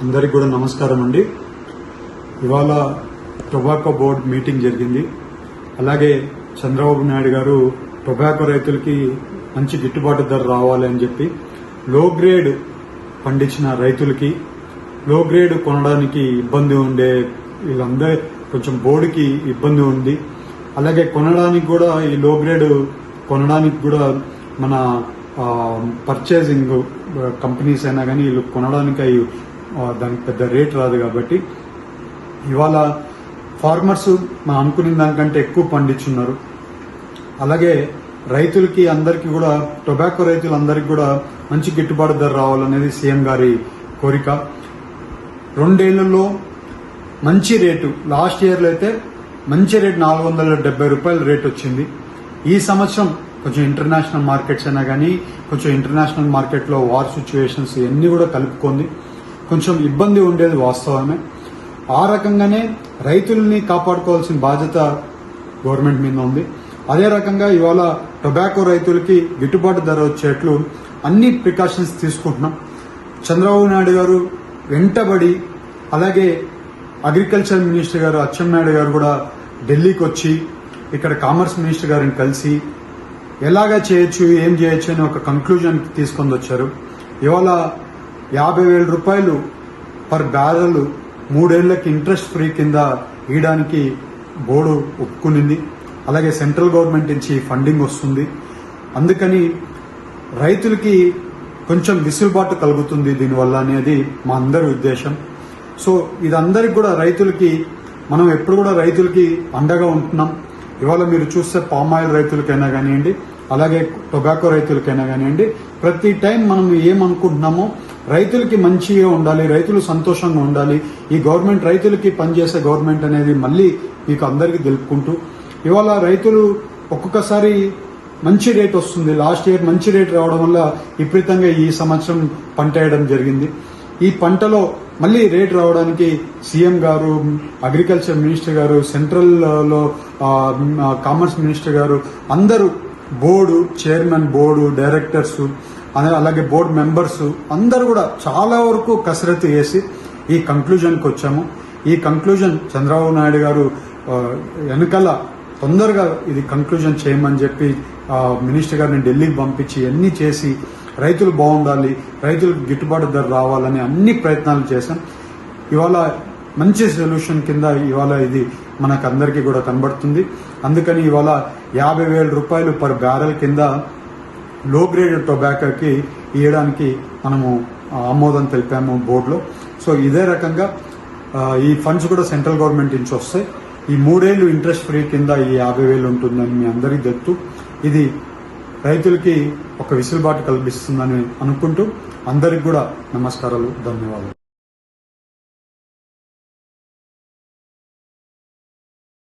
అందరికి కూడా నమస్కారం అండి. ఇవాళ టొబాకో బోర్డు మీటింగ్ జరిగింది. అలాగే చంద్రబాబు నాయుడు గారు టొబాకో రైతులకి మంచి గిట్టుబాటు ధర రావాలి అని చెప్పి లో గ్రేడ్ పండించిన రైతులకి లో గ్రేడ్ కొనడానికి ఇబ్బంది ఉండే వీళ్ళందరూ కొంచెం బోర్డుకి ఇబ్బంది ఉంది. అలాగే కొనడానికి కూడా ఈ లో గ్రేడ్ కొనడానికి కూడా మన పర్చేసింగ్ కంపెనీస్ అయినా కానీ వీళ్ళు కొనడానికి దానికి పెద్ద రేట్ రాదు. కాబట్టి ఇవాళ ఫార్మర్స్ మనం అనుకునే దానికంటే ఎక్కువ పండించున్నారు. అలాగే రైతులకి అందరికీ కూడా టొబాకో రైతులందరికీ కూడా మంచి గిట్టుబాటు ధర రావాలనేది సీఎం గారి కోరిక. 2 ఏళ్లలో మంచి రేటు, లాస్ట్ ఇయర్లో అయితే మంచి రేటు 470 రూపాయల రేట్ వచ్చింది. ఈ సంవత్సరం కొంచెం ఇంటర్నేషనల్ మార్కెట్స్ అయినా కానీ కొంచెం ఇంటర్నేషనల్ మార్కెట్లో వార్ సిచ్యువేషన్స్ ఇవన్నీ కూడా కలుపుకుంది. కొంచెం ఇబ్బంది ఉండేది వాస్తవమే. ఆ రకంగానే రైతుల్ని కాపాడుకోవాల్సిన బాధ్యత గవర్నమెంట్ మీద ఉంది. అదే రకంగా ఇవాళ టొబాకో రైతులకి గిట్టుబాటు ధర వచ్చేట్లు అన్ని ప్రికాషన్స్ తీసుకుంటున్నాం. చంద్రబాబు నాయుడు గారు వెంటబడి, అలాగే అగ్రికల్చర్ మినిస్టర్ గారు అచ్చెన్నాయుడు గారు కూడా ఢిల్లీకి వచ్చి ఇక్కడ కామర్స్ మినిస్టర్ గారిని కలిసి ఎలాగా చేయొచ్చు, ఏం చేయొచ్చు అని ఒక కంక్లూజన్ తీసుకొని వచ్చారు. ఇవాళ 50,000 రూపాయలు పర్ బ్యారెల్ 3 ఏళ్లకి ఇంట్రెస్ట్ ఫ్రీ కింద ఇవ్వడానికి బోర్డు ఒప్పుకునింది. అలాగే సెంట్రల్ గవర్నమెంట్ నుంచి ఫండింగ్ వస్తుంది. అందుకని రైతులకి కొంచెం విసులుబాటు కలుగుతుంది దీనివల్ల అనేది మా అందరి ఉద్దేశం. సో ఇదందరికి కూడా రైతులకి మనం ఎప్పుడు కూడా రైతులకి అండగా ఉంటున్నాం. ఇవాళ మీరు చూస్తే పామ్ ఆయిల్ రైతులకైనా కానివ్వండి, అలాగే టొబాకో రైతులకైనా కానివ్వండి, ప్రతి టైం మనం ఏమనుకుంటున్నామో రైతులకి మంచిగా ఉండాలి, రైతులు సంతోషంగా ఉండాలి, ఈ గవర్నమెంట్ రైతులకి పనిచేసే గవర్నమెంట్ అనేది మళ్ళీ మీకు అందరికీ తెలుపుకుంటూ ఇవాళ రైతులు ఒక్కొక్కసారి మంచి రేట్ వస్తుంది. లాస్ట్ ఇయర్ మంచి రేట్ రావడం వల్ల విపరీతంగా ఈ సంవత్సరం పంట వేయడం జరిగింది. ఈ పంటలో మళ్ళీ రేట్ రావడానికి సీఎం గారు, అగ్రికల్చర్ మినిస్టర్ గారు, సెంట్రల్ లో కామర్స్ మినిస్టర్ గారు, అందరూ బోర్డు చైర్మన్, బోర్డు డైరెక్టర్స్, అలాగే బోర్డు మెంబర్స్ అందరూ కూడా చాలా వరకు కసరత్తు చేసి ఈ కంక్లూజన్కి వచ్చాము. ఈ కంక్లూజన్ చంద్రబాబు నాయుడు గారు వెనకాల తొందరగా ఇది కంక్లూజన్ చేయమని చెప్పి మినిస్టర్ గారిని ఢిల్లీకి పంపించి అన్ని చేసి రైతులు బాగుండాలి, రైతులకు గిట్టుబాటు ధర రావాలని అన్ని ప్రయత్నాలు చేశాం. ఇవాళ మంచి సొల్యూషన్ కింద ఇవాళ ఇది మనకు అందరికీ కూడా కనబడుతుంది. అందుకని ఇవాళ 50,000 రూపాయలు పర్ బ్యారెల్ కింద లో గ్రేడ్ టొబాకోకి ఇవ్వడానికి మనము ఆమోదం తెలిపాము బోర్డులో. సో ఇదే రకంగా ఈ ఫండ్స్ కూడా సెంట్రల్ గవర్నమెంట్ నుంచి వస్తాయి. ఈ 3 ఏళ్లు ఇంట్రెస్ట్ ఫ్రీ కింద ఈ 50,000 ఉంటుందని మీ అందరికీ తెలుస్తూ ఇది రైతులకి ఒక విసులుబాటు కల్పిస్తుందని అనుకుంటూ అందరికి కూడా నమస్కారాలు, ధన్యవాదాలు.